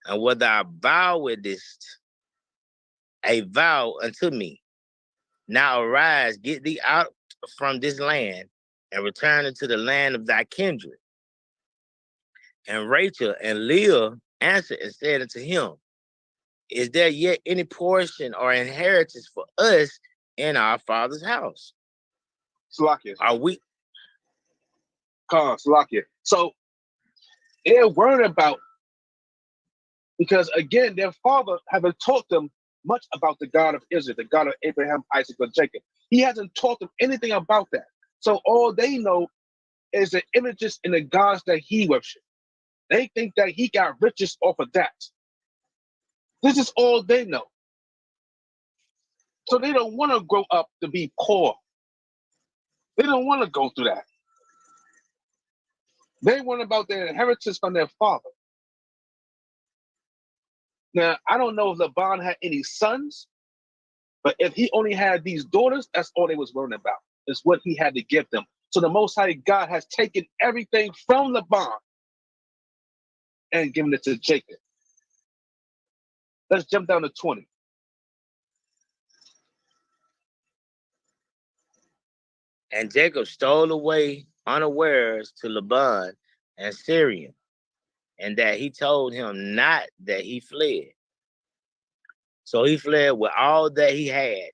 and whether I vow with this a vow unto me. Now arise, get thee out from this land, and return into the land of thy kindred. And Rachel and Leah answered and said unto him, is there yet any portion or inheritance for us in our father's house? Salakia. Are we? Salakia. So they're worried about, because again, their father haven't taught them much about the God of Israel, the God of Abraham, Isaac, or Jacob. He hasn't taught them anything about that. So all they know is the images and the gods that he worshipped. They think that he got riches off of that. This is all they know. So they don't want to grow up to be poor. They don't want to go through that. They want about their inheritance from their father. Now, I don't know if Laban had any sons, but if he only had these daughters, that's all they was worrying about, is what he had to give them. So the Most High God has taken everything from Laban and given it to Jacob. Let's jump down to 20. And Jacob stole away unawares to Laban and Syrian, and that he told him not that he fled. So he fled with all that he had,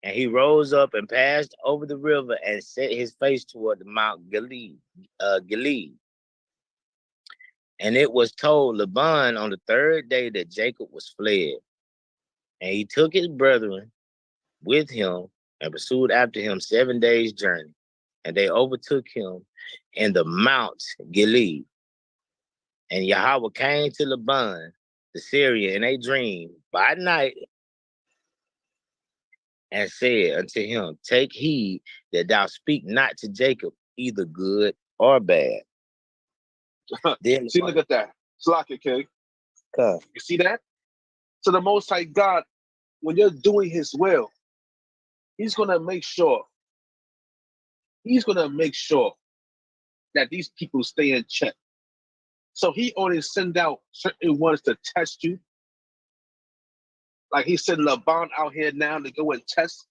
and he rose up and passed over the river and set his face toward the Mount Gilead. And it was told Laban on the third day that Jacob was fled. And he took his brethren with him and pursued after him 7 days' journey. And they overtook him in the Mount Gilead. And Yahweh came to Laban, the Syrian, in a dream by night and said unto him, take heed that thou speak not to Jacob either good or bad. Then, see, look at that. Slack okay? You see that? So the Most High God, when you're doing his will, he's going to make sure that these people stay in check. So he only send out certain ones to test you. Like he sent Laban out here now to go and test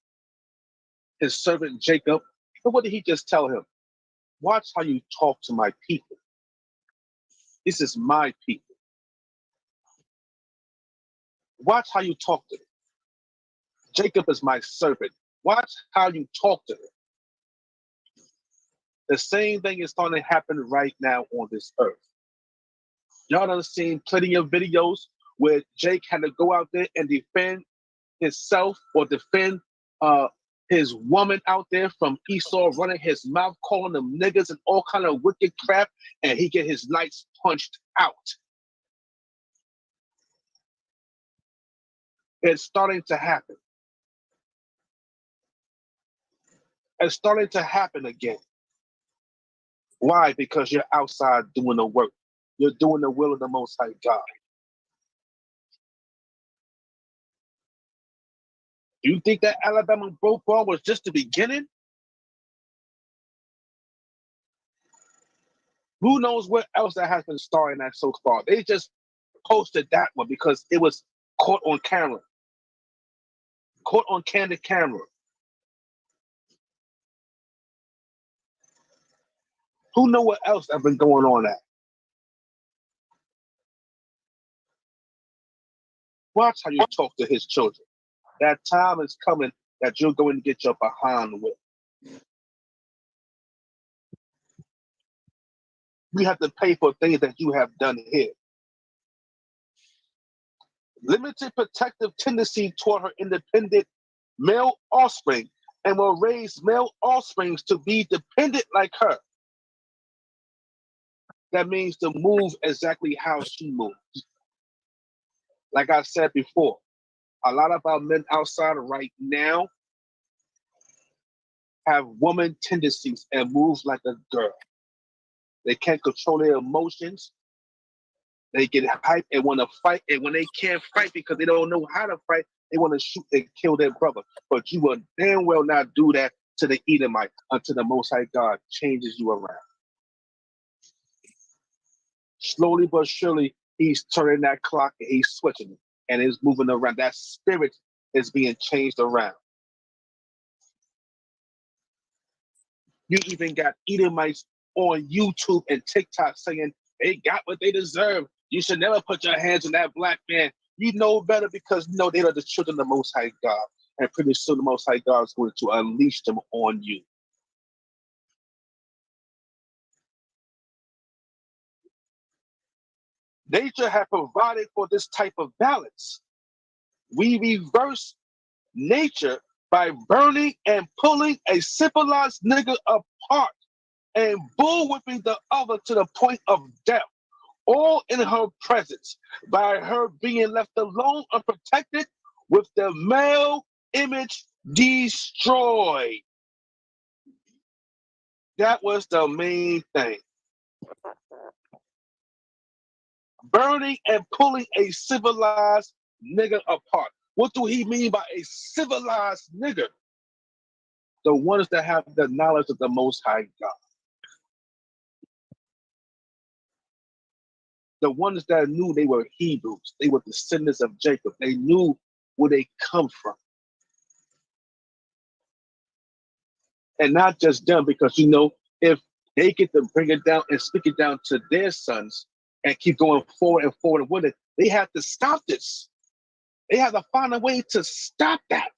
his servant Jacob. But what did he just tell him? Watch how you talk to my people. This is my people. Watch how you talk to them. Jacob is my servant. Watch how you talk to them. The same thing is starting to happen right now on this earth. Y'all done seen plenty of videos where Jake had to go out there and defend himself or defend his woman out there from Esau running his mouth, calling them niggas and all kind of wicked crap, and he get his lights punched out. It's starting to happen. It's starting to happen again. Why? Because you're outside doing the work. You're doing the will of the Most High God. You think that Alabama football was just the beginning? Who knows what else that has been starring at so far? They just posted that one because it was caught on camera. Caught on candid camera. Who know what else has been going on at? Watch how you talk to his children. That time is coming that you're going to get your behind with. We have to pay for things that you have done here. Limited protective tendency toward her independent male offspring and will raise male offsprings to be dependent like her. That means to move exactly how she moves. Like I said before, a lot of our men outside right now have woman tendencies and move like a girl. They can't control their emotions. They get hyped and want to fight. And when they can't fight because they don't know how to fight, they want to shoot and kill their brother. But you will damn well not do that to the Edomite until the Most High God changes you around. Slowly but surely, He's turning that clock and he's switching it and it's moving around. That spirit is being changed around. You even got Edomites on YouTube and TikTok saying they got what they deserve. You should never put your hands on that black man. You know better because you know they are the children of the Most High God. And pretty soon the Most High God is going to unleash them on you. Nature had provided for this type of balance. We reverse nature by burning and pulling a civilized nigga apart and bull whipping the other to the point of death, all in her presence, by her being left alone unprotected with the male image destroyed. That was the main thing. Burning and pulling a civilized nigga apart. What do he mean by a civilized nigga? The ones that have the knowledge of the Most High God. The ones that knew they were Hebrews. They were descendants of Jacob. They knew where they come from. And not just them, because you know, if they get to bring it down and speak it down to their sons and keep going forward and forward with it, they have to stop this. They have to find a way to stop that.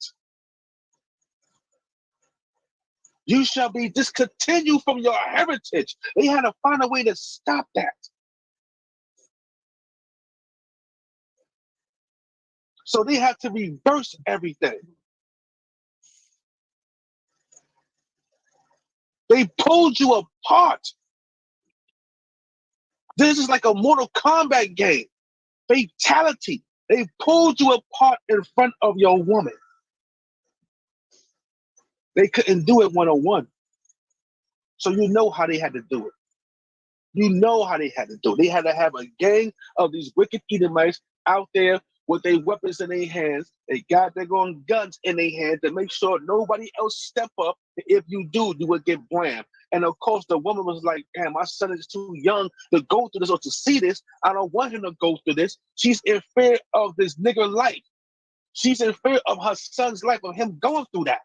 You shall be discontinued from your heritage. They had to find a way to stop that. So they had to reverse everything. They pulled you apart. This is like a Mortal Kombat game. Fatality. They pulled you apart in front of your woman. They couldn't do it one-on-one. So you know how they had to do it. You know how they had to do it. They had to have a gang of these wicked Edomites out there with their weapons in their hands. They got their own guns in their hands to make sure nobody else step up. If you do, you would get blammed. And of course, the woman was like, damn, my son is too young to go through this or to see this. I don't want him to go through this. She's in fear of this nigger life. She's in fear of her son's life, of him going through that.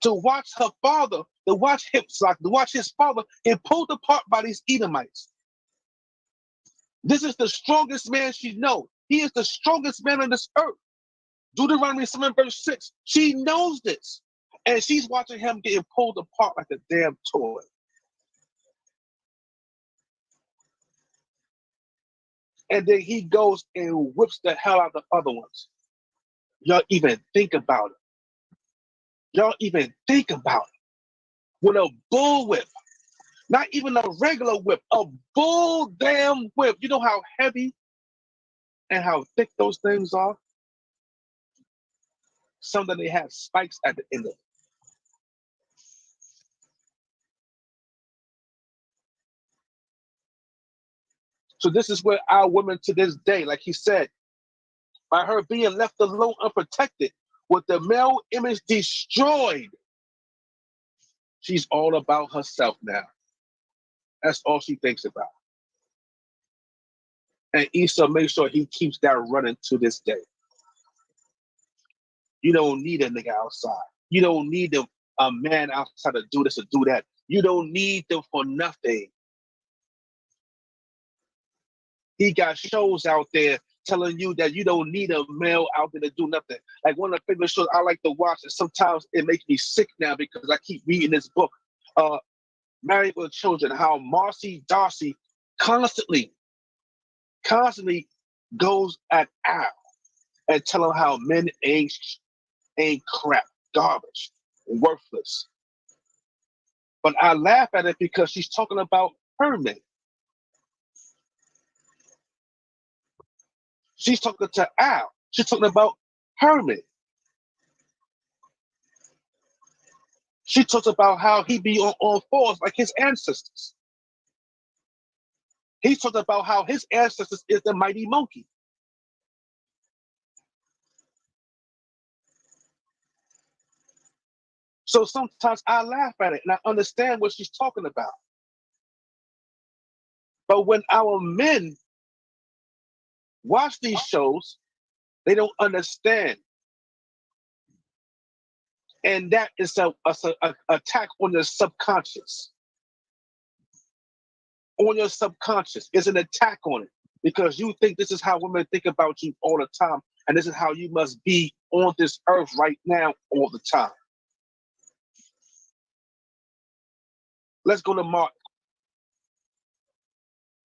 To watch her father, to watch his father get pulled apart by these Edomites. This is the strongest man she knows. He is the strongest man on this earth. Deuteronomy 7 verse 6. She knows this. And she's watching him getting pulled apart like a damn toy. And then he goes and whips the hell out of the other ones. Y'all even think about it. Y'all even think about it. With a bullwhip. Not even a regular whip. A bull damn whip. You know how heavy and how thick those things are? Some that they have spikes at the end of it. So this is where our women to this day, like he said, by her being left alone unprotected, with the male image destroyed, she's all about herself now. That's all she thinks about. And Esau makes sure he keeps that running to this day. You don't need a nigga outside. You don't need a man outside to do this or do that. You don't need them for nothing. He got shows out there telling you that you don't need a male out there to do nothing. Like one of the favorite shows I like to watch, and sometimes it makes me sick now because I keep reading this book, Married with Children, how Marcy Darcy constantly goes at Al and tell him how men ain't crap, garbage, worthless. But I laugh at it because she's talking about her men. She's talking to Al. She's talking about her men. She talks about how he be on all fours like his ancestors. He talked about how his ancestors is the mighty monkey. So sometimes I laugh at it and I understand what she's talking about. But when our men watch these shows, they don't understand. And that is a attack on your subconscious. On your subconscious. It's an attack on it. Because you think this is how women think about you all the time. And this is how you must be on this earth right now all the time. Let's go to Mark.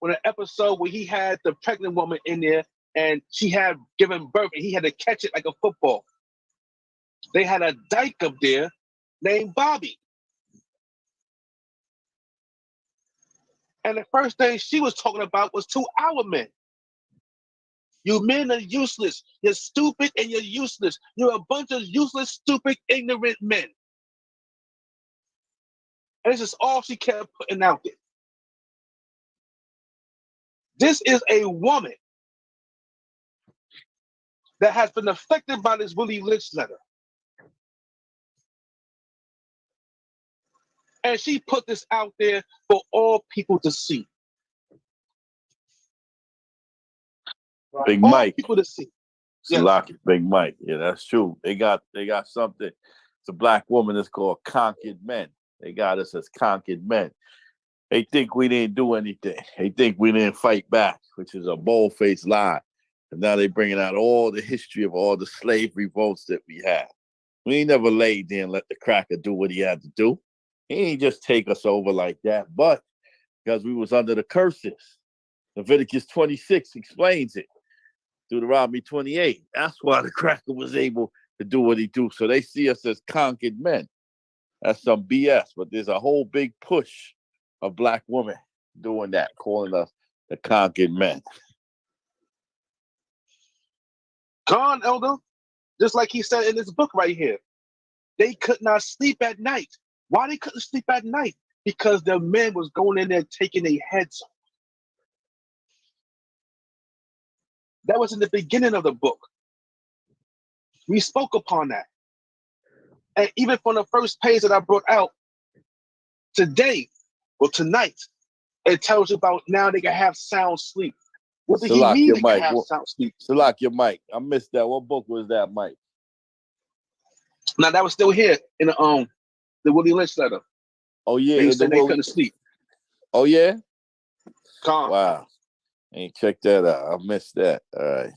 On an episode where he had the pregnant woman in there and she had given birth and he had to catch it like a football. They had a dyke up there named Bobby. And the first thing she was talking about was to our men. You men are useless. You're stupid and you're useless. You're a bunch of useless, stupid, ignorant men. And this is all she kept putting out there. This is a woman that has been affected by this Willie Lynch letter. And she put this out there for all people to see. Big all Mike. people to see. Yes. Salaki, Big Mike. Yeah, that's true. They got something. It's a black woman that's called conquered men. They got us as conquered men. They think we didn't do anything. They think we didn't fight back, which is a bold-faced lie. And now they're bringing out all the history of all the slave revolts that we had. We ain't never laid there and let the cracker do what he had to do. He ain't just take us over like that, but because we was under the curses. Leviticus 26 explains it. Deuteronomy 28. That's why the cracker was able to do what he do. So they see us as conquered men. That's some BS, but there's a whole big push of black women doing that, calling us the conquered men. Gone, Elder. Just like he said in this book right here. They could not sleep at night. Why they couldn't sleep at night? Because the men was going in there taking their heads off. That was in the beginning of the book. We spoke upon that. And even from the first page that I brought out today, or tonight, it tells you about now they can have sound sleep. What did he mean they can have sound sleep? Salak, your mic. I missed that. What book was that, Mike? Now that was still here in the Willie Lynch letter. Oh yeah, they said they couldn't sleep. Oh yeah. Calm. Wow. Ain't check that out. I missed that. All right.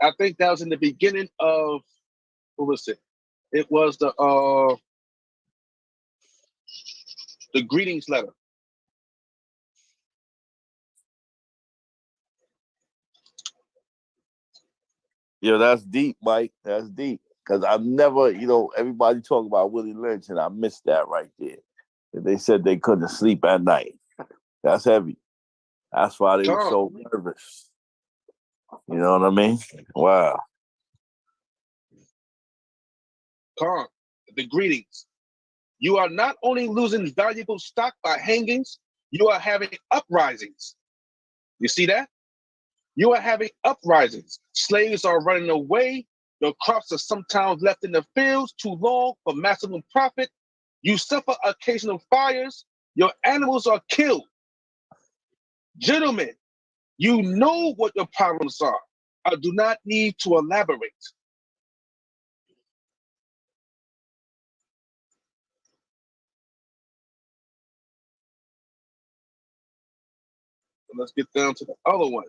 I think that was in the beginning of, what was it? It was the greetings letter. Yeah, that's deep, Mike. That's deep. Because I've never, everybody talk about Willie Lynch, and I missed that right there. They said they couldn't sleep at night. That's heavy. That's why they were so nervous. You know what I mean? Wow. Calm. The greetings. You are not only losing valuable stock by hangings, you are having uprisings. You see that? You are having uprisings. Slaves are running away. Your crops are sometimes left in the fields too long for maximum profit. You suffer occasional fires. Your animals are killed. Gentlemen, you know what your problems are. I do not need to elaborate. Let's get down to the other one.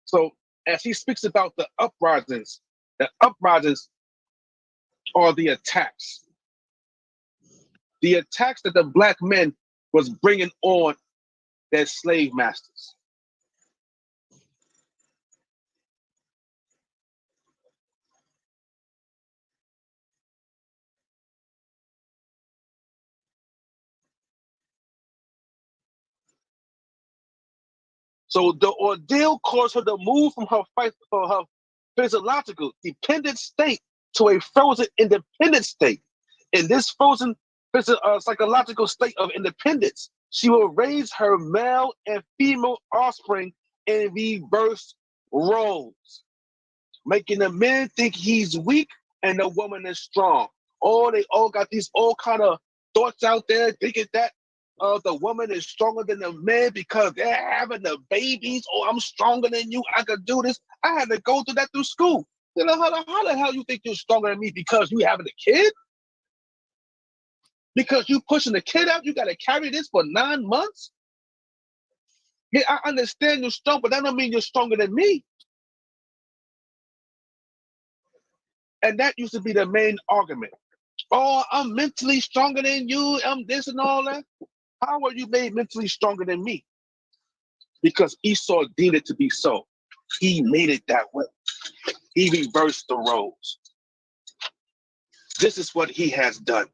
So as he speaks about the uprisings are the attacks. The attacks that the black men was bringing on their slave masters. So the ordeal caused her to move from her physiological dependent state to a frozen independent state. In this frozen psychological state of independence, she will raise her male and female offspring in reverse roles, making the man think he's weak and the woman is strong. They all got these all kind of thoughts out there, thinking that the woman is stronger than the man because they're having the babies. Oh, I'm stronger than you. I could do this. I had to go through that through school. You know, how the hell you think you're stronger than me because you having a kid? Because you pushing the kid out, you got to carry this for 9 months? Yeah, I understand you're strong, but that don't mean you're stronger than me. And that used to be the main argument. Oh, I'm mentally stronger than you. I'm this and all that. How are you made mentally stronger than me? Because Esau deemed it to be so. He made it that way. He reversed the roles. This is what he has done.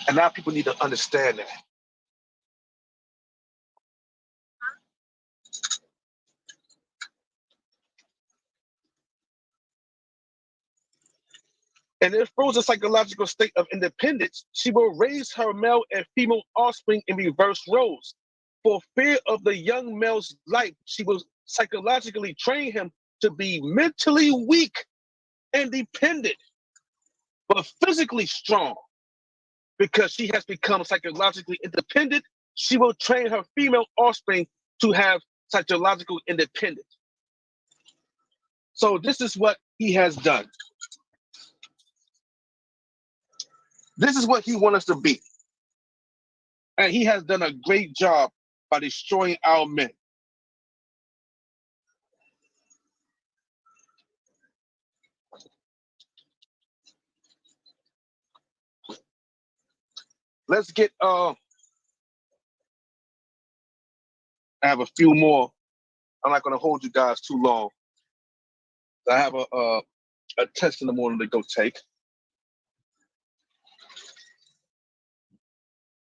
And now people need to understand that. And in Frozen's psychological state of independence, she will raise her male and female offspring in reverse roles. For fear of the young male's life, she will psychologically train him to be mentally weak and dependent, but physically strong. Because she has become psychologically independent, she will train her female offspring to have psychological independence. So this is what he has done. This is what he wants us to be. And he has done a great job by destroying our men. Let's get I have a few more. I'm not going to hold you guys too long. I have a test in the morning to go take.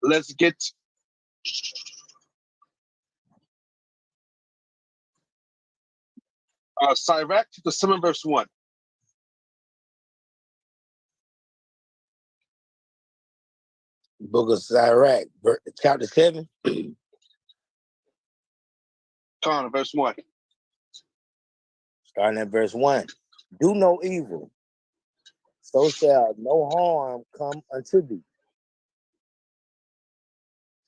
Let's get Sirach chapter 7 verse 1. Book of Sirach, chapter 7. Con, verse 1. Starting at verse 1. Do no evil, so shall no harm come unto thee.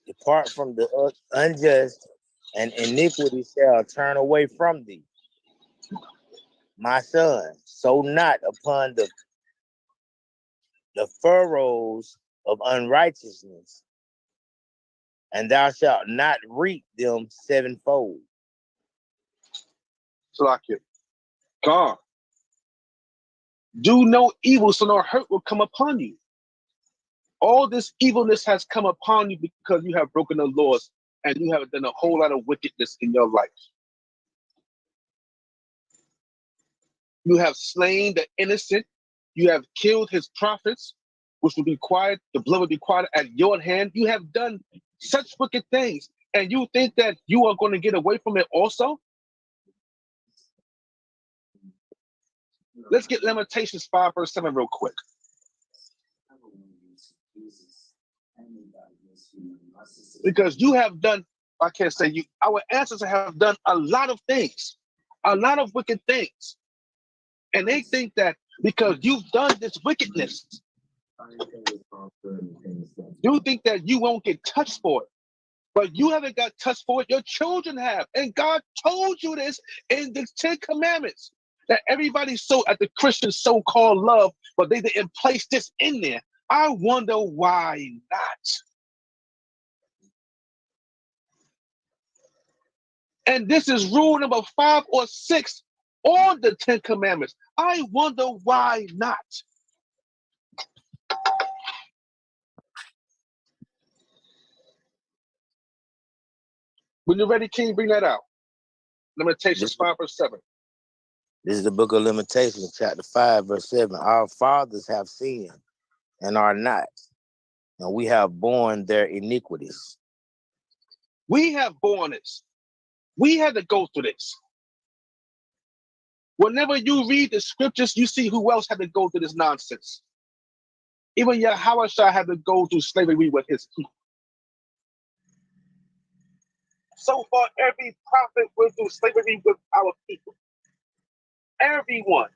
Depart from the unjust, and iniquity shall turn away from thee. My son, sow not upon the furrows of unrighteousness, and thou shalt not reap them sevenfold. Salakia. Con. Do no evil, so no hurt will come upon you. All this evilness has come upon you because you have broken the laws and you have done a whole lot of wickedness in your life. You have slain the innocent. You have killed his prophets, which will be quiet. The blood will be quiet at your hand. You have done such wicked things. And you think that you are going to get away from it also? Let's get Lamentations 5 verse 7 real quick. Because you have done, I can't say you, our ancestors have done a lot of things, a lot of wicked things. And they think that because you've done this wickedness, you think that you won't get touched for it. But you haven't got touched for it, your children have. And God told you this in the 10 Commandments, that everybody so at the Christian so-called love, but they didn't place this in there. I wonder why not. And this is rule number 5 or 6 on the 10 Commandments. I wonder why not. When you're ready, King, bring that out. Lamentations 5 verse 7. This is the book of Lamentations, chapter 5, verse 7. Our fathers have sinned and are not, and we have borne their iniquities. We have borne this. We had to go through this. Whenever you read the scriptures, you see who else had to go through this nonsense. Even Yahushua had to go through slavery with his people. So far, every prophet went through slavery with our people. Everyone.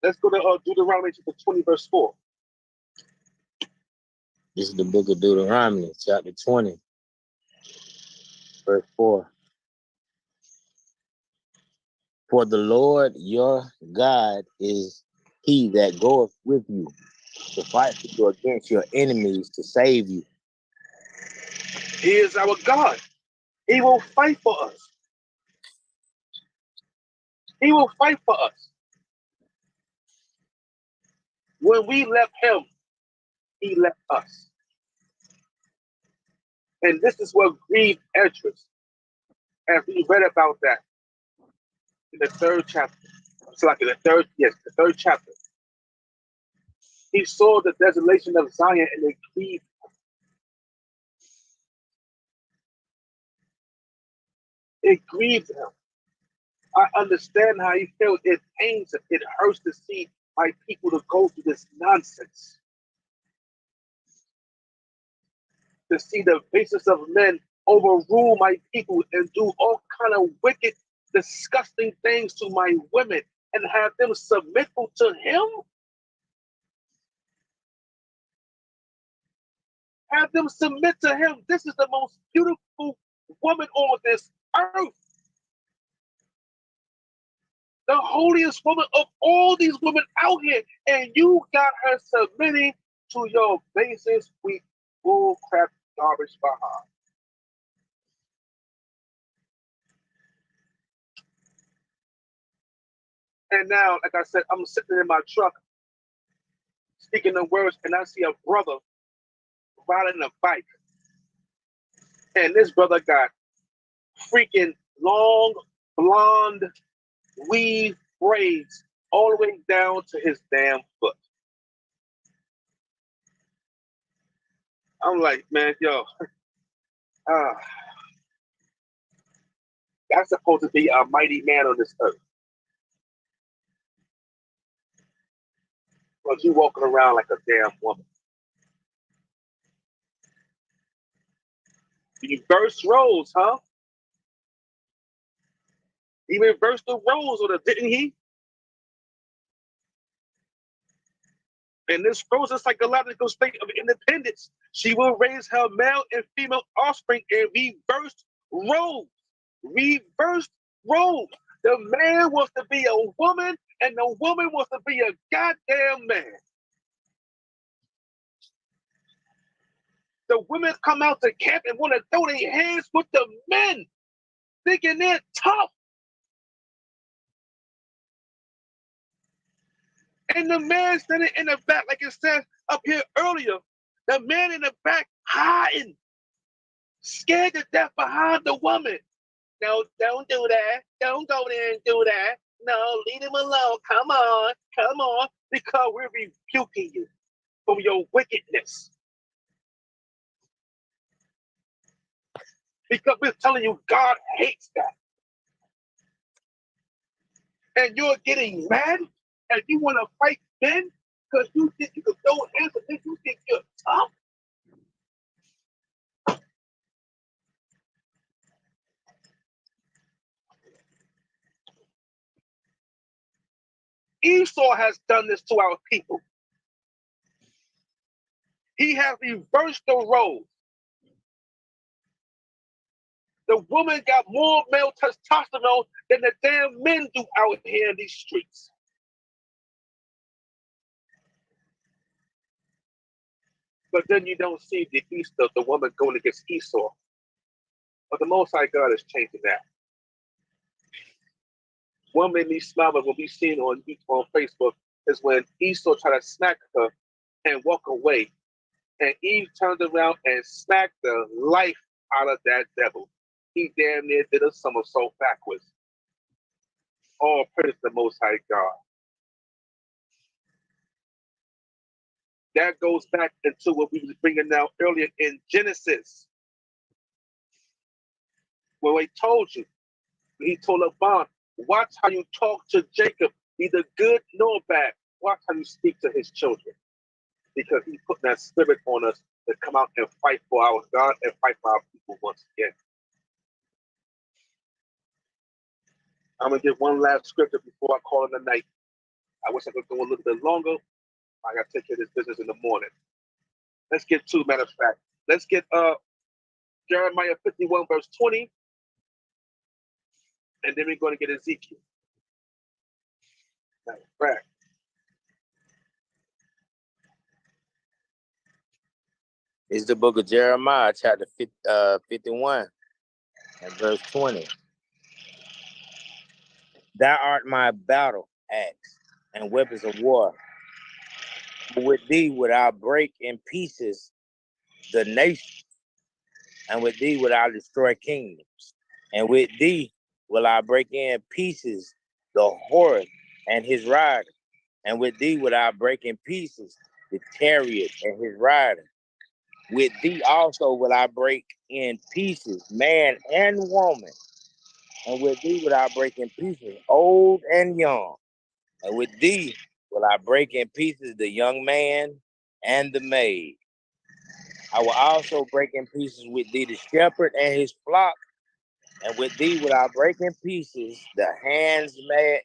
Let's go to Deuteronomy chapter 20, verse 4. This is the book of Deuteronomy, chapter 20, verse 4. For the Lord your God is he that goeth with you to fight for you against your enemies to save you. He is our God. He will fight for us. He will fight for us. When we left him, he left us. And this is what grieved Esdras. And we read about that in the third chapter. It's like in the third chapter. He saw the desolation of Zion and it grieved him. It grieved him. I understand how he feels. It pains him. It hurts to see my people to go through this nonsense. To see the basis of men overrule my people and do all kind of wicked, disgusting things to my women and have them submit to him. Have them submit to him. This is the most beautiful woman on this earth. The holiest woman of all these women out here. And you got her submitting to your basis, weak, bull crap, garbage behind. And now, like I said, I'm sitting in my truck speaking the words, and I see a brother riding a bike. And this brother got freaking long, blonde, weave braids all the way down to his damn foot. I'm like, man, yo, that's supposed to be a mighty man on this earth. But you walking around like a damn woman. You reverse roles, huh? He reversed the roles, or didn't he? In this frozen psychological state of independence, she will raise her male and female offspring in reversed roles. Reversed roles. The man wants to be a woman, and the woman wants to be a goddamn man. The women come out to camp and want to throw their hands with the men, thinking they're tough. And the man standing in the back, like it said up here earlier, the man in the back hiding, scared to death behind the woman. No, don't do that. Don't go there and do that. No, leave him alone. Come on, because we're rebuking you from your wickedness. Because we're telling you God hates that. And you're getting mad and you want to fight men because you think you can throw hands and you think you're tough. Esau has done this to our people. He has reversed the roles. The woman got more male testosterone than the damn men do out here in these streets. But then you don't see the woman going against Esau. But the Most High God is changing that. One made me smile when we seen on Facebook is when Esau tried to smack her and walk away. And Eve turned around and smacked the life out of that devil. He damn near did a somersault backwards. All praise the Most High God. That goes back into what we were bringing out earlier in Genesis. Where he told you, he told Laban, watch how you talk to Jacob, neither good nor bad. Watch how you speak to his children. Because he put that spirit on us to come out and fight for our God and fight for our people once again. I'm going to give one last scripture before I call it a night. I wish I could go a little bit longer. I got to take care of this business in the morning. Let's get to, matter of fact, let's get Jeremiah 51 verse 20, and then we're going to get Ezekiel. Matter of fact, It's the book of Jeremiah, chapter 51 and verse 20. Thou art my battle axe and weapons of war. With thee would I break in pieces the nation, and with thee would I destroy kingdoms. And with thee will I break in pieces the horse and his rider. And with thee would I break in pieces the chariot and his rider. With thee also will I break in pieces man and woman. And with thee will I break in pieces old and young. And with thee will I break in pieces the young man and the maid. I will also break in pieces with thee the shepherd and his flock. And with thee will I break in pieces the husbandman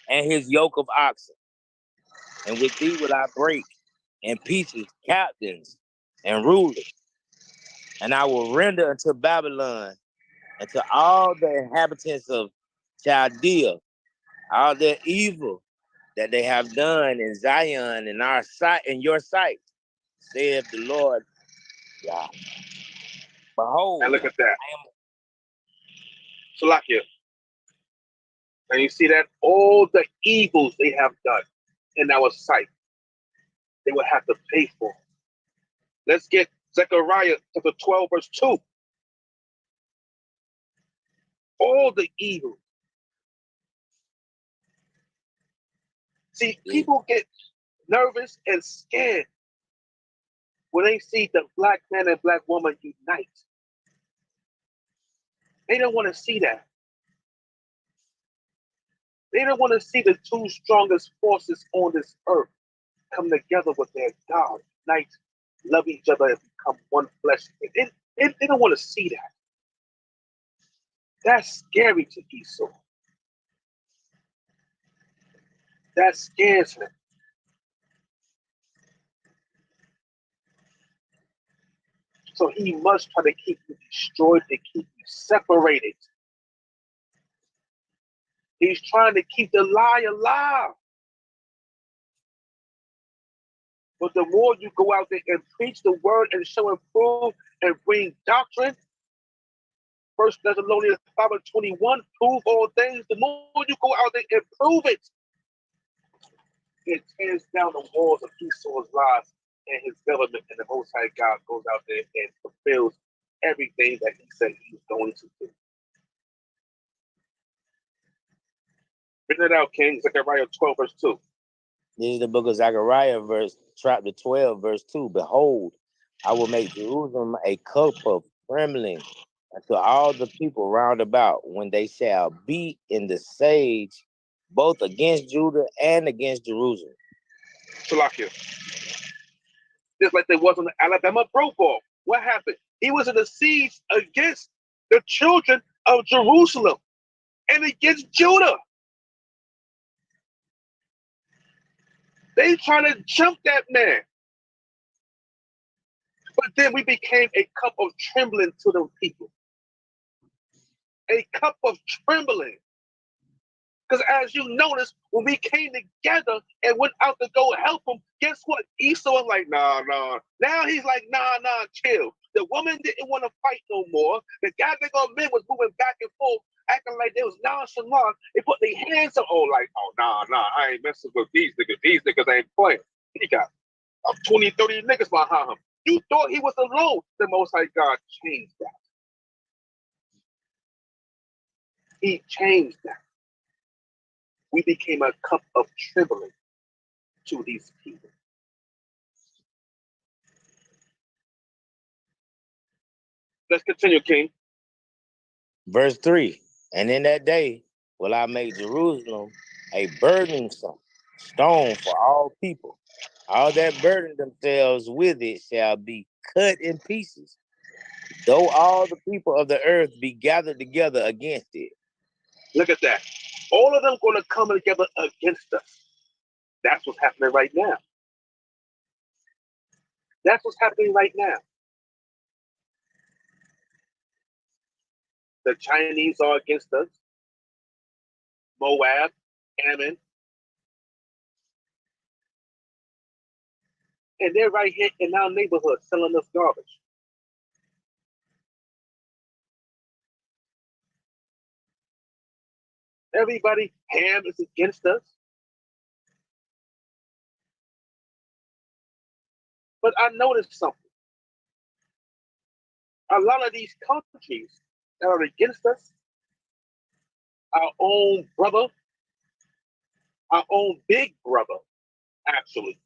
and his yoke of oxen. And with thee will I break in pieces captains and rulers. And I will render unto Babylon and to all the inhabitants of Chaldea all their evil that they have done in Zion in our sight, in your sight, saith the Lord God. Behold, and look at that. Salakia. And you see that all the evils they have done in our sight, they will have to pay for. Let's get Zechariah chapter 12, verse 2. All the evil. See, people get nervous and scared when they see the black man and black woman unite. They don't want to see that. They don't want to see the two strongest forces on this earth come together with their God, unite, love each other, and become one flesh. They don't want to see that. That's scary to Esau. That scares him. So he must try to keep you destroyed and keep you separated. He's trying to keep the lie alive. But the more you go out there and preach the word and show and prove and bring doctrine, 1 Thessalonians 5:21, prove all things. The more you go out there and prove it, it tears down the walls of Esau's lies and his government, and the Most High God goes out there and fulfills everything that he said he was going to do. Bring it out, King. Zechariah 12, verse 2. This is the book of Zechariah, chapter 12, verse 2. Behold, I will make Jerusalem a cup of trembling unto all the people round about, when they shall be in the siege, both against Judah and against Jerusalem. Salakia. Just like there was on the Alabama Pro Bowl. What happened? He was in the siege against the children of Jerusalem and against Judah. They trying to jump that man. But then we became a cup of trembling to the people. A cup of trembling. Because as you notice, when we came together and went out to go help him, guess what? Esau was like, nah. Now he's like, nah, chill. The woman didn't want to fight no more. The guy that got men was moving back and forth, acting like they was nonchalant. They put their hands on, nah, I ain't messing with these niggas. These niggas ain't playing. He got 20, 30 niggas behind him. You thought he was alone. The Most High God changed that. He changed that. We became a cup of trembling to these people. Let's continue, King. Verse 3. And in that day will I make Jerusalem a burdensome stone for all people. All that burden themselves with it shall be cut in pieces, though all the people of the earth be gathered together against it. Look at that. All of them going to come together against us. That's what's happening right now. That's what's happening right now. The Chinese are against us. Moab, Ammon. And they're right here in our neighborhood selling us garbage. Everybody, Ham is against us. But I noticed something. A lot of these countries that are against us, our own brother, our own big brother, actually,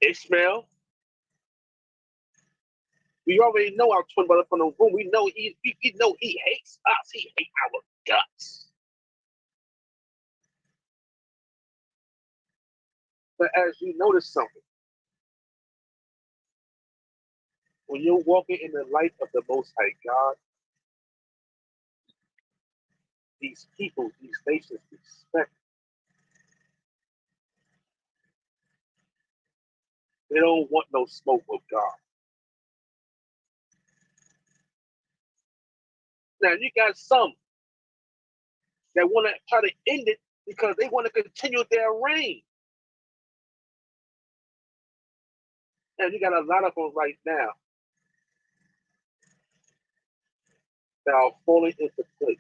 Ishmael. We already know our twin brother from the room. We know he hates us. He hates our guts. But as you notice something, when you're walking in the light of the Most High God, these people, these nations respect. They don't want no smoke with God. Now you got some that want to try to end it because they want to continue their reign. And you got a lot of them right now that are falling into place.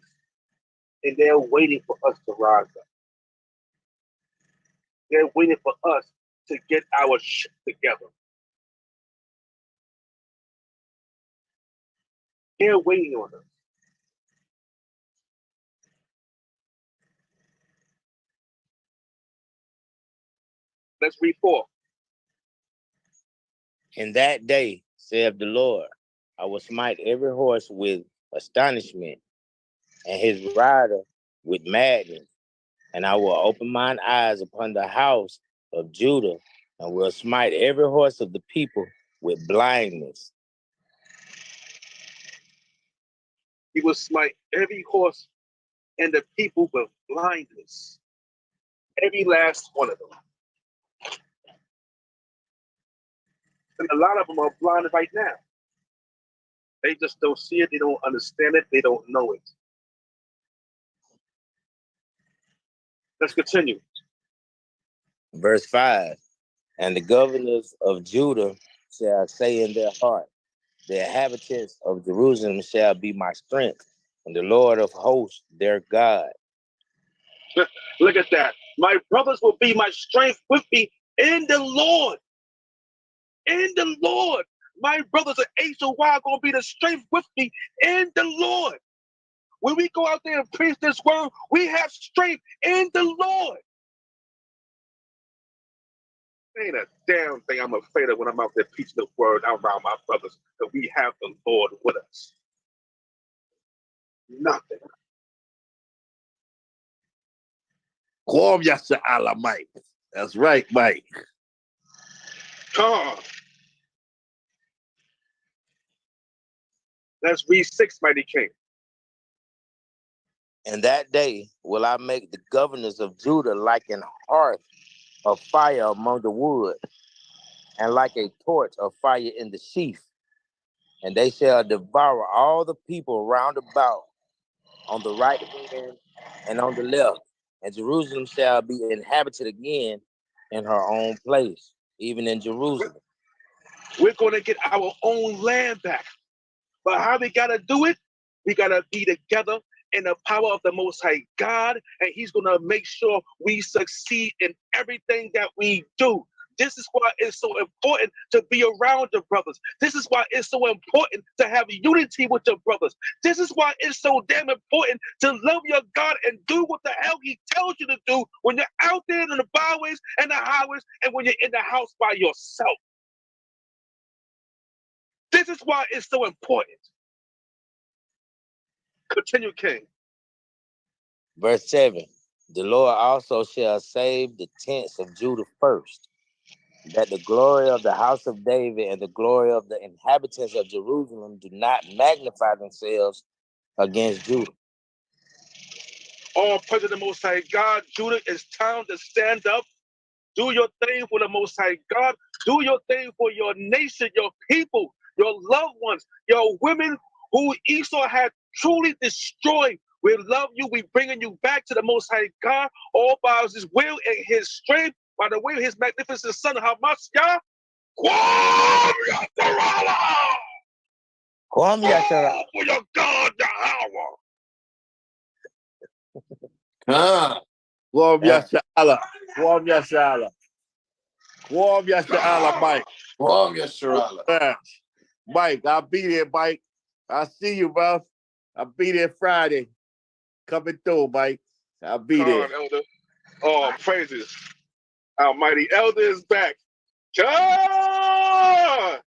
And they're waiting for us to rise up. They're waiting for us to get our shit together. They're waiting on us. Let's read 4. In that day, saith the Lord, I will smite every horse with astonishment, and his rider with madness. And I will open mine eyes upon the house of Judah, and will smite every horse of the people with blindness. He will smite every horse and the people with blindness. Every last one of them. And a lot of them are blinded right now. They just don't see it. They don't understand it. They don't know it. Let's continue. Verse 5, and the governors of Judah shall say in their heart, the inhabitants of Jerusalem shall be my strength, and the Lord of hosts their God. Look at that. My brothers will be my strength with me in the Lord. In the Lord. My brothers are HOY are going to be the strength with me in the Lord. When we go out there and preach this word, we have strength in the Lord. Ain't a damn thing I'm afraid of when I'm out there preaching the word out around my brothers, that we have the Lord with us. Nothing. Call Miyachaahlah, Mike. That's right, Mike. Come on. Let's read 6, mighty king. And that day will I make the governors of Judah like an hearth of fire among the wood, and like a torch of fire in the sheath. And they shall devour all the people round about on the right hand and on the left. And Jerusalem shall be inhabited again in her own place, even in Jerusalem. We're going to get our own land back. But how we got to do it? We got to be together in the power of the Most High God, and he's going to make sure we succeed in everything that we do. This is why it's so important to be around your brothers. This is why it's so important to have unity with your brothers. This is why it's so damn important to love your God and do what the hell he tells you to do when you're out there in the byways and the highways and when you're in the house by yourself. This is why it's so important. Continue, King. Verse 7, the Lord also shall save the tents of Judah first, that the glory of the house of David and the glory of the inhabitants of Jerusalem do not magnify themselves against Judah. All praise to the Most High God. Judah, it's time to stand up. Do your thing for the Most High God. Do your thing for your nation, your people, your loved ones, your women who Esau had truly destroyed. We love you. We bringing you back to the Most High God, all by His will and His strength, by the way of His magnificent Son, Hamashiach. Kwam Yasharala! Kwam Yasharala. Oh, for your God, Yahweh. Kwam Yasharala. Kwam Yasharala. Kwam Yasharala, Mike. Kwam Yasharala. Yeah. Mike, I'll be there, Mike. I'll see you, bro. I'll be there Friday. Coming through, Mike. I'll be there. Elder. Oh, praises. Our mighty elder is back. God!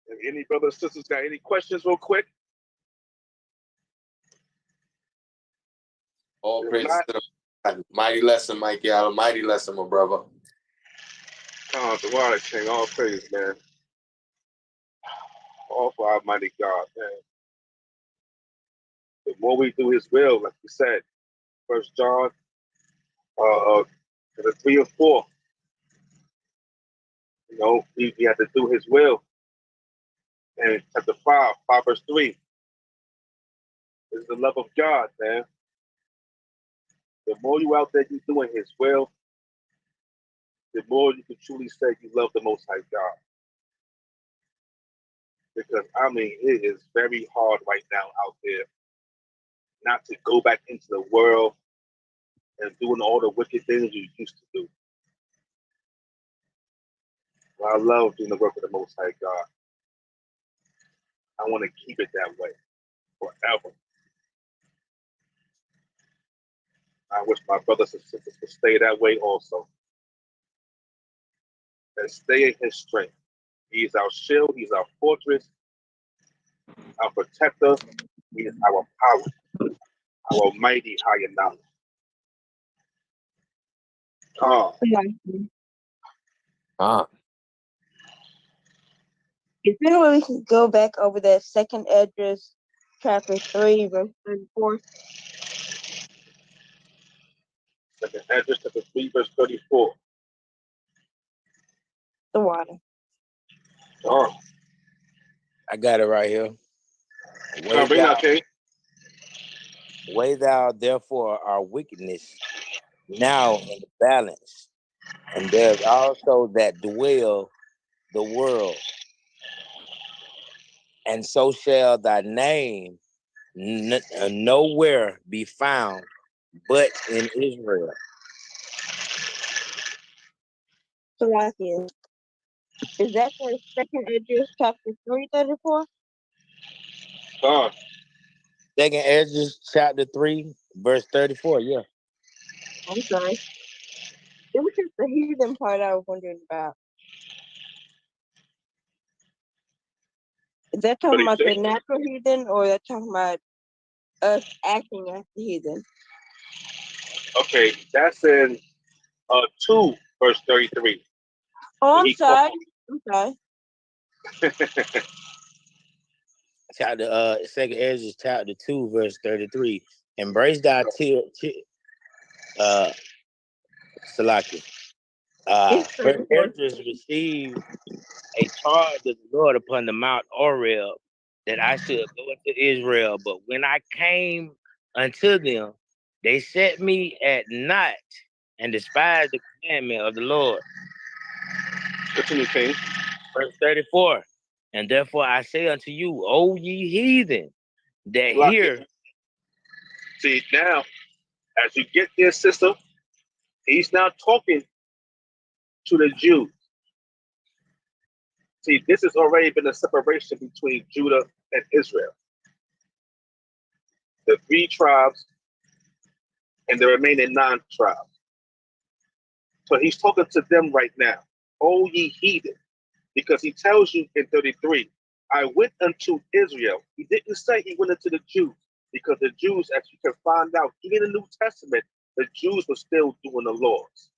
If any brothers and sisters got any questions real quick? All praise to the mighty lesson, Miyachaahlah. Mighty lesson, my brother. Oh, the water king, all praise, man. All for our mighty God, man. The more we do His will, like we said, First John, the 3 or 4. You know, we have to do His will. And chapter 5 verse 3 is the love of God, man. The more you out there you doing His will, the more you can truly say you love the Most High God. Because, I mean, it is very hard right now out there not to go back into the world and doing all the wicked things you used to do. Well, I love doing the work of the Most High God. I want to keep it that way forever. I wish my brothers and sisters could stay that way also. And stay in His strength. He is our shield. He's our fortress, our protector. He is our power, our mighty higher knowledge. Is there any way we can go back over that second address, chapter 3, verse 34? Second Ezra chapter 3, verse 34. The water. Oh, I got it right here. Weigh thou therefore our wickedness now in the balance, and there's also that dwell the world, and so shall thy name nowhere be found but in Israel. Salakia. Is that the second address, chapter 3, 34? Second Ezra chapter 3, verse 34, yeah. I'm sorry. It was just the heathen part I was wondering about. Is that talking about the natural heathen, or is that talking about us acting as the heathen? Okay, that's in 2, verse 33. Oh, I'm sorry. Chapter Second Ezra chapter 2, verse 33. Embrace thy Salaki. First Ezra received a charge of the Lord upon the Mount Oreb that I should go into Israel. But when I came unto them, they set me at naught and despised the commandment of the Lord. Continue, King. Verse 34. And therefore I say unto you, O ye heathen, that hear. See, now, as you get this, sister, he's now talking to the Jews. See, this has already been a separation between Judah and Israel. The 3 tribes and the remaining 9 tribes. So he's talking to them right now. O ye heathen. Because he tells you in 33, I went unto Israel. He didn't say he went into the Jews. Because the Jews, as you can find out, even in the New Testament, the Jews were still doing the laws.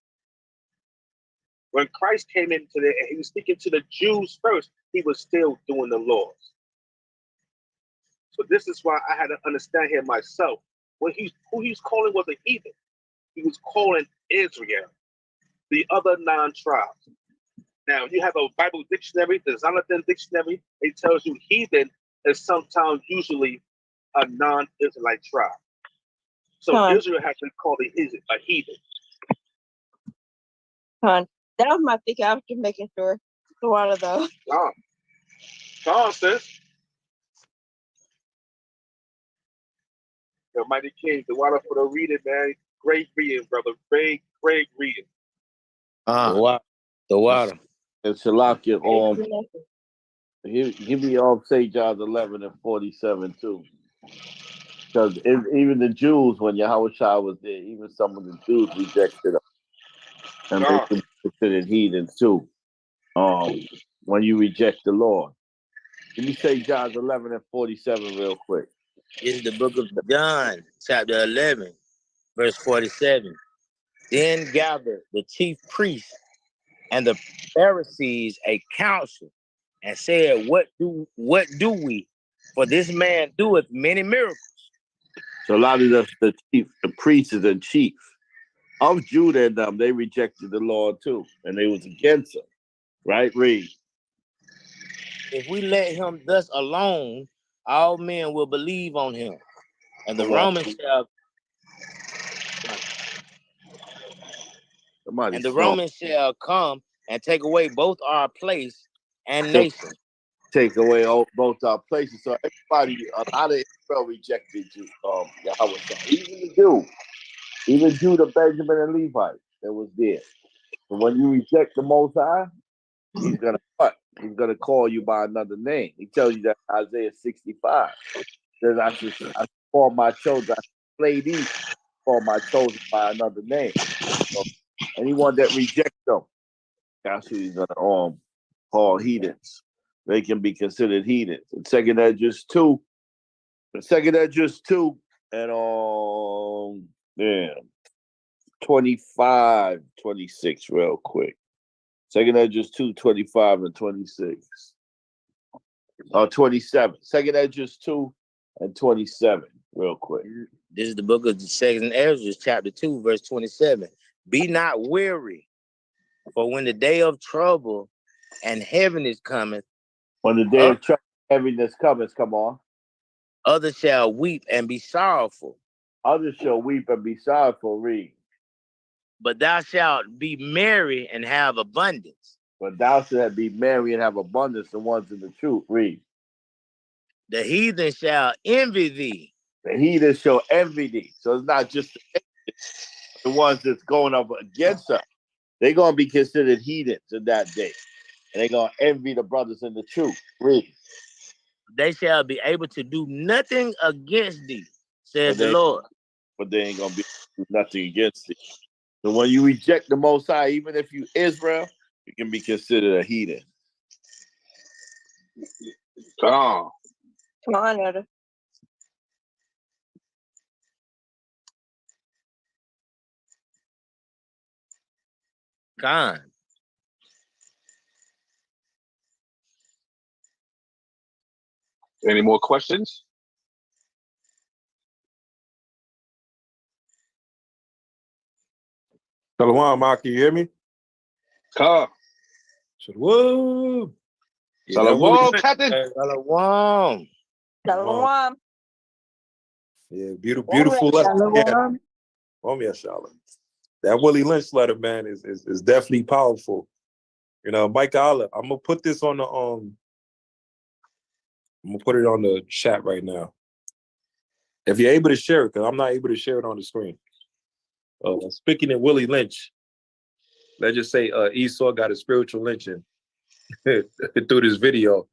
When Christ came into there and he was speaking to the Jews first, he was still doing the laws. So this is why I had to understand here myself. Who he's calling was a heathen. He was calling Israel, the other 9 tribes. Now, you have a Bible dictionary, the Zonathan dictionary. It tells you heathen is sometimes usually a non-Israelite tribe. So Israel has been called a heathen. That was my thinking. I was just making sure. A while ago. Come on, sis. The mighty king, the water for the reading, man. Great reading, brother. Great reading. The water. And Shalakia, give me St. John's 11 and 47 too. Because even the Jews, when Yahushua was there, even some of the Jews rejected him. And they considered heathens too. When you reject the Lord. Let me say John 11 and 47 real quick. This is the book of John, chapter 11, verse 47. Then gathered the chief priests and the Pharisees a council and said, What do we? For this man doeth many miracles. So a lot of the priests and chief of Judah and them, they rejected the Lord too, and they was against him. Right? Read. If we let him thus alone, all men will believe on him. And the Romans shall come and take away both our place and nation. Take away both our places. So everybody, a lot of Israel rejected Yahweh. Even Judah, Benjamin, and Levi that was there. So when you reject the Most High, he's gonna what? He's gonna call you by another name. He tells you that in Isaiah 65. Says I should call my children, I should slay these, call my children by another name. So anyone that rejects them, that's who he's gonna call heathens. They can be considered heathens. In 2 Esdras 2, and 25, 26, real quick. 2 Esdras 2, 25 and 26. 27. 2 Esdras 2 and 27, real quick. This is the book of 2 Esdras, chapter 2, verse 27. Be not weary, for when the day of trouble and heaviness cometh, when the day of trouble and heaviness cometh, come on. Others shall weep and be sorrowful. Others shall weep and be sorrowful, read. But thou shalt be merry and have abundance. But thou shalt be merry and have abundance, the ones in the truth, read. The heathen shall envy thee. The heathen shall envy thee. So it's not just the ones that's going up against us. They're going to be considered heathens in that day. And they're going to envy the brothers in the truth. Read. They shall be able to do nothing against thee, says the Lord. But they ain't going to be able to do nothing against thee. So when you reject the Most High, even if you Israel, you can be considered a heathen. Come on, Elder. God. Any more questions? Shalom, Mark, can you hear me? Come. Shalom. Shalom, Captain. Shalom. Shalom. Yeah, beautiful letter. Yeah. Miyachaahlah. That Willie Lynch letter, man, is definitely powerful. You know, Miyachaahlah, I'm gonna put this on the I'm gonna put it on the chat right now. If you're able to share it, because I'm not able to share it on the screen. Speaking of Willie Lynch, let's just say Esau got a spiritual lynching through this video.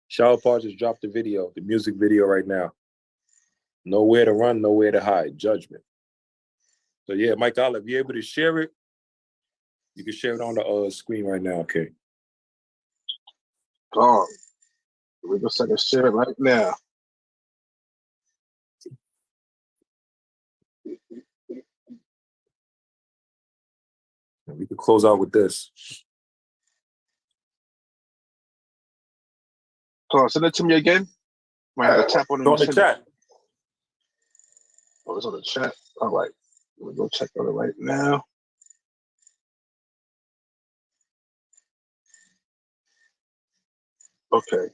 Shawpar just dropped the video, the music video right now. Nowhere to run, nowhere to hide. Judgment. So yeah, Miyachaahlah, if you're able to share it, you can share it on the screen right now, okay? God. We're just going to share it right now. And we can close out with this. Come on, send it to me again. Might have to tap on it. On the chat. Oh, it's on the chat. All right. Let me go check on it right now. Okay.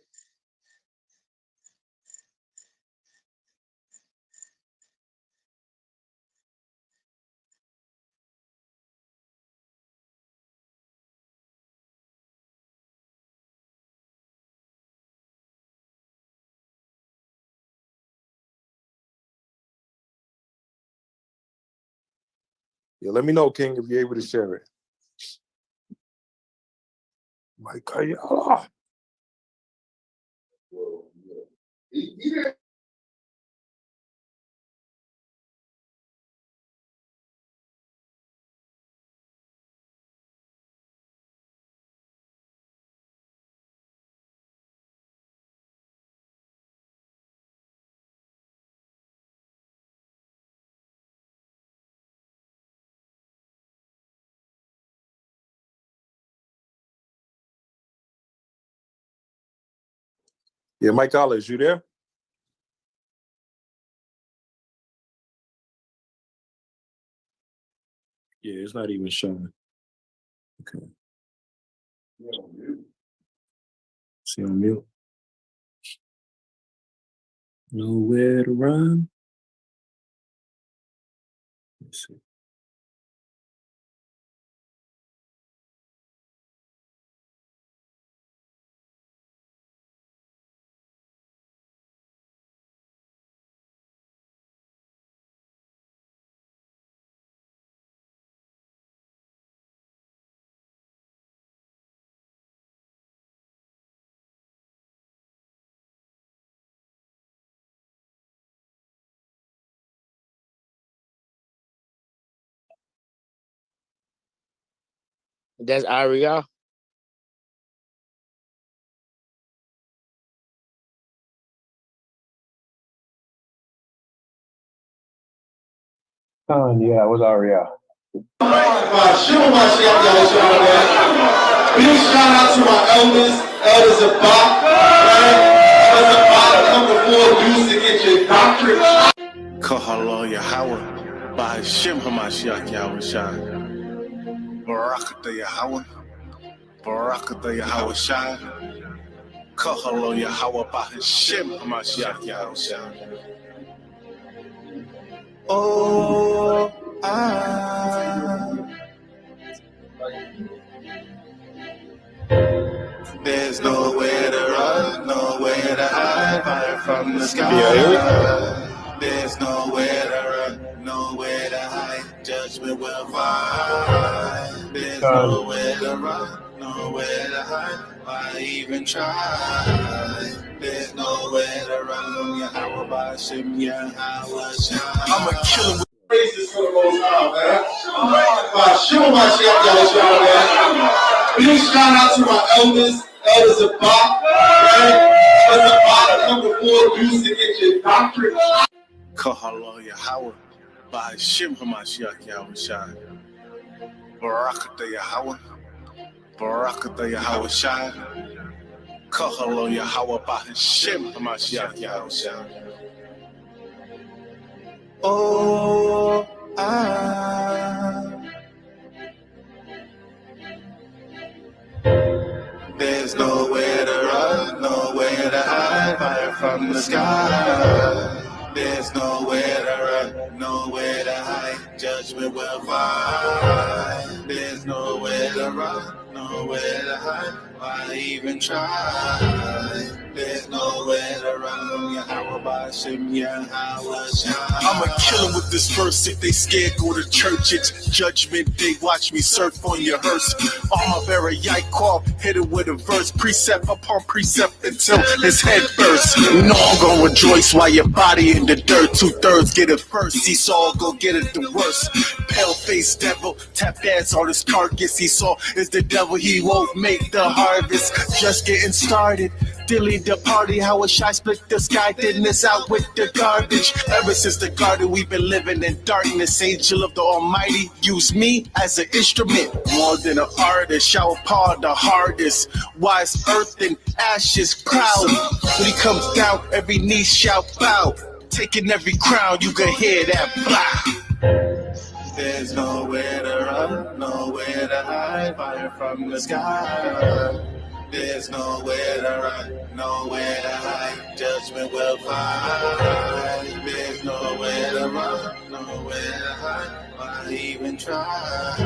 Yeah, let me know, King, if you're able to share it. Miyachaahlah. Yeah, Miyachaahlah, is you there? Yeah, it's not even showing. Okay. See on mute. Nowhere to run. Let's see. That's Aria. Yeah, it was Aria. Big shout out to my elders of Bach, right? Elders of Bach come before you to get your doctorate. Kahala Yahweh, by Hashem Hamashiach Yahweh Shai. Barakatah Yahweh, Barakatah Yahweh Shai. Kahala Yahweh, by Hashem Hamashiach Yahweh Shai. Oh, there's nowhere to run, nowhere to hide from the sky. There's nowhere to run, nowhere to hide. Judgment will find. There's nowhere to run, nowhere to hide. Why even try? There's nowhere to run. Yahweh by Shem, Yahweh Shai. I'm a killer with praises for the Most High, man. By Shem, Yahweh Shai. Big shout out to my elders of Bach, right? Elders of Bach come before you to get your doctorate. Kahala Yahweh, by Hashem Hamashiach Yahweh Shai. Barakatah Yahweh, Barakatah Yahweh Shai. Kahala Yahweh, by Hashem Hamashiach Yahweh Shai. Oh, there's nowhere to run, nowhere to hide, fire from the sky. There's nowhere to run, nowhere to hide, judgment will find. There's nowhere to run, nowhere to hide, why even try? There's nowhere to run, Yahweh by Shem, Yahweh Shai. I'm a killer with this verse, if they scared go to church, it's judgment day, watch me surf on your hearse. Armor bearer, Yaakov, hit it with a verse, precept upon precept until his head bursts. You know I'm gonna rejoice while your body in the dirt, 2/3 get it first, Esau go get it the worst. Pale face devil, tap dance on his carcass, Esau is the devil, he won't make the harvest, just getting started. Dilly the party, how a shy split the sky, didn't this out with the garbage. Ever since the garden, we've been living in darkness. Angel of the Almighty, use me as an instrument. More than an artist, shower paw the hardest. Wise earth and ashes proud. When he comes down, every knee shall bow. Taking every crown, you can hear that blah. There's nowhere to run, nowhere to hide, fire from the sky. There's nowhere to run, nowhere to hide, judgment will find. There's nowhere to run, nowhere to hide, why even try?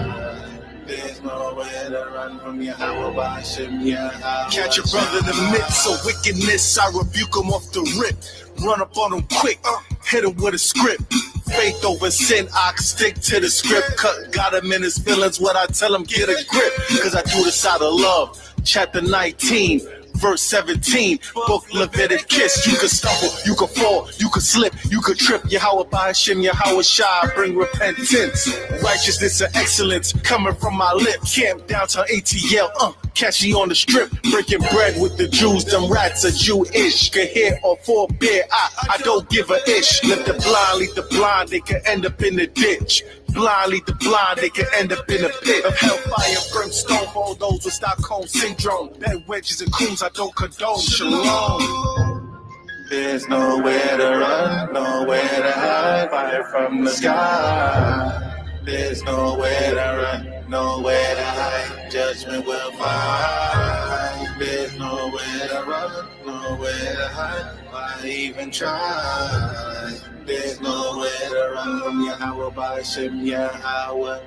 There's nowhere to run from Yahweh by Shem Yahweh. Catch your brother in the midst of wickedness, I rebuke him off the rip. Run up on him quick, hit him with a script. Faith over sin, I stick to the script. Got him in his feelings when I tell him get a grip. Cause I do this out of love. Chapter 19, verse 17, book Leviticus. You can stumble, you can fall, you can slip, you can trip. Yahweh by Hashem, Yahweh Shai, bring repentance. Righteousness and excellence coming from my lip. Camp downtown ATL, catch me on the strip. Breaking bread with the Jews, them rats are Jewish. Can hear or forbear, I don't give a ish. Let the blind lead the blind, they can end up in the ditch. Blind lead the blind, they can end up in a pit of hellfire, brimstone for all those with Stockholm syndrome. Bed wedges and coons I don't condone. Shalom. There's nowhere to run, nowhere to hide, fire from the sky. There's nowhere to run, nowhere to hide, judgment will find. There's nowhere to run, nowhere to hide, why even try? There's nowhere to run from Yahweh by Shem Yahweh.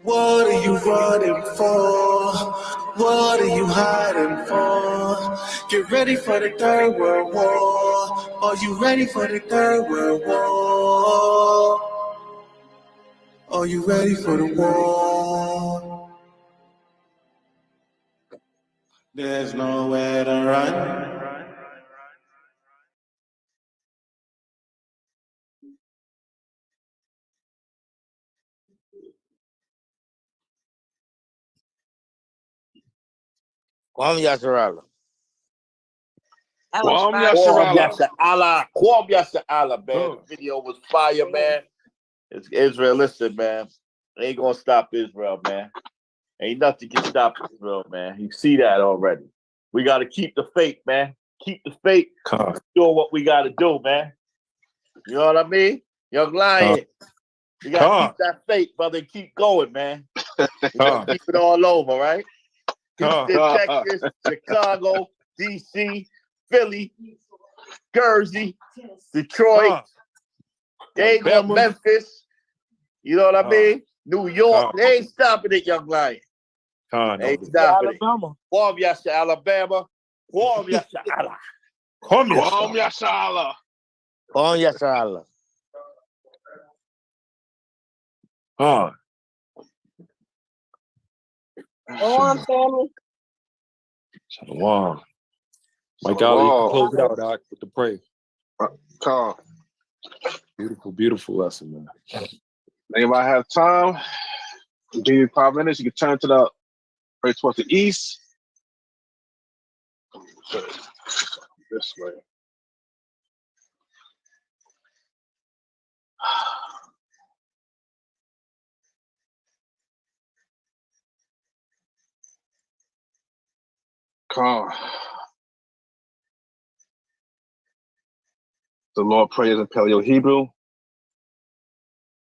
What are you running for? What are you hiding for? Get ready for the Third World War. Are you ready for the Third World War? Are you ready for the war? There's nowhere to run. Kwame Yasharala. Kwam Yasharala. Kwam Yasharala, man. The video was fire, man. It's Israel. Listen, man. Ain't gonna stop Israel, man. Ain't nothing can stop Israel, man. You see that already. We gotta keep the faith, man. Keep the faith. Doing what we gotta do, man. You know what I mean? Young Lion. You gotta keep that faith, brother. Keep going, man. You gotta keep it all over, right? Houston, Texas, Chicago, DC, Philly, Jersey, Detroit, they ain't going Memphis. You know what I mean? New York, they ain't stopping it, Young Lion. They ain't stopping it. Kwam Yasha, Alabama. Kwam Yasha, Allah. Kwam Yasha Allah. Kwam Yasha Allah. Go on, family. Shalom. Mike Ali, you can close it out, Doc, with the prayer. Calm. Beautiful, beautiful lesson, man. Anybody have time? Give you 5 minutes. You can turn to the pray towards the east. This way. Calm. The Lord prays in Paleo Hebrew.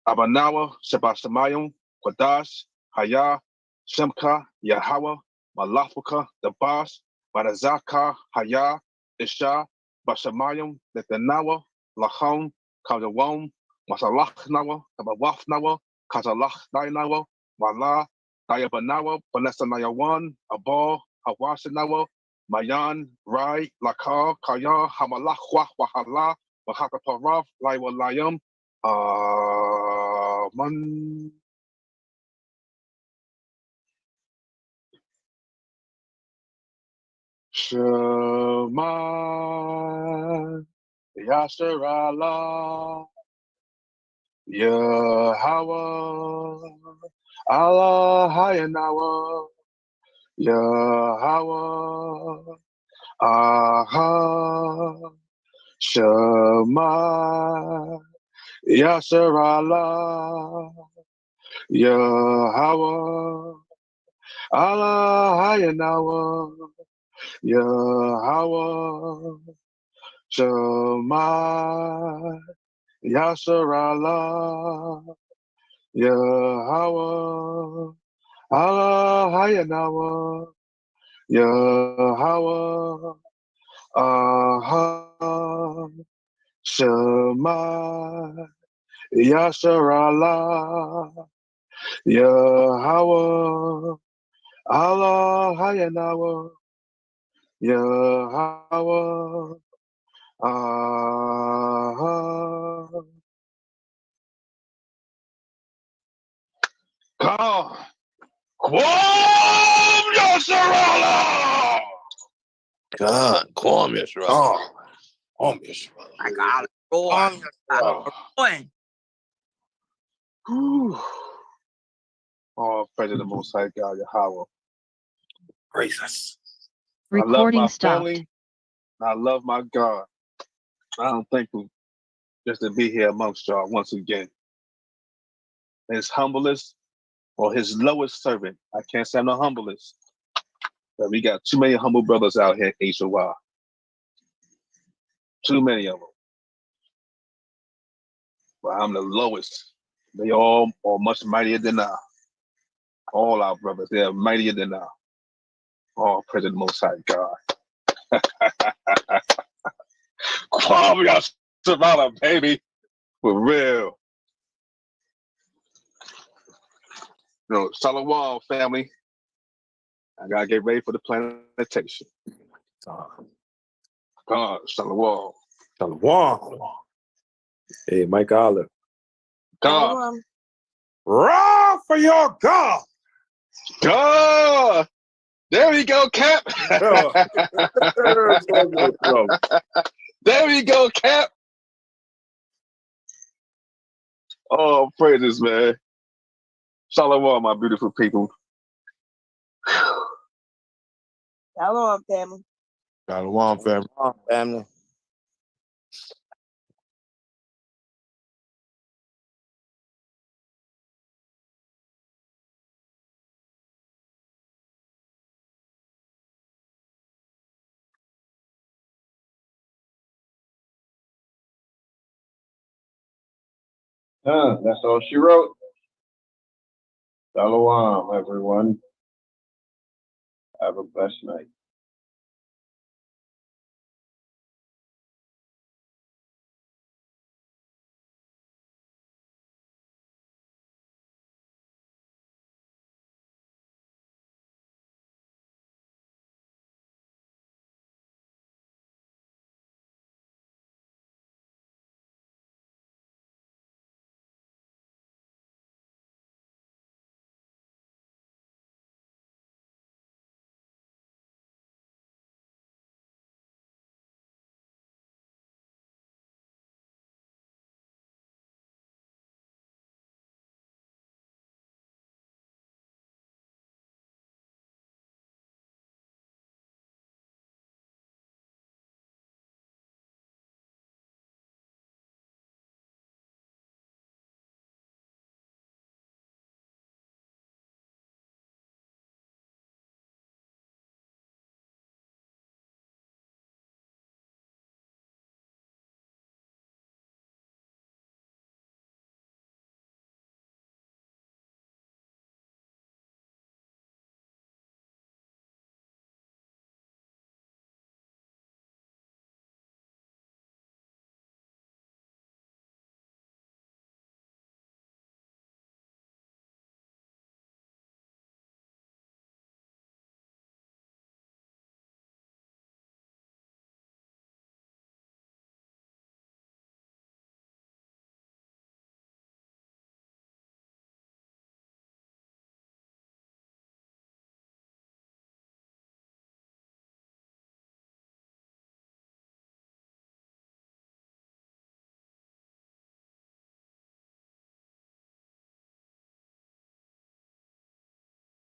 Abanawa, Shabbat Shemayim, Quadash, Haya, Shemka, Yahweh, Malafika, the Bash, Barazaka, Haya, Isha, Bashamayim, Netanawa, Lachon, Kajawam, Masalachnawa, Tabawafnawa, Kazalachnawa, Wala, Dayabanawa, Balesanayawan, Abal, Hawashinawa, Mayan, Rai, Lakar, Kaya, Hamalachwa, Wahala, Wahakaparaf, Laiwa Layam, Man. Shema Yasharala Yahweh Allah Hayanawa Yahweh Aha, Shema, Yasharallah, Yahweh, Allah, Hayanawa, Yahweh, Shema, Yasharallah, Yahweh, Allah, Hayanawa, Yahweh, Aha, Shema, Yasharallah, Yahweh, Allah, Hayanawa, Yahweh, Aha. God, Kwam Yasharallah. God, call me, Yisrael. Oh, Yisrael. I got it. Boy. Whew. Oh, praise the Most High God, Yahweh. Praise us. I love Recording my stopped. family. I love my God. I'm thankful just to be here amongst y'all once again. His humblest or his lowest servant. I can't say I'm the humblest. But we got too many humble brothers out here at HOY. Too many of them. But I'm the lowest. They all are much mightier than I. All our brothers, they are mightier than I. Oh, praise the Most High God. Kwame Yasharallah, baby. For real. Shalom, family. I gotta get ready for the plantation. God, Shalom. Shalom. Hey, Miyachaahlah. God. Shalom. Raw for your God. God. There we go, Cap. There we go, Cap. Oh, praises, man. Shalom, my beautiful people. Shalom, family. Shalom, family. Family. That's all she wrote. Shalom, everyone. Have a blessed night.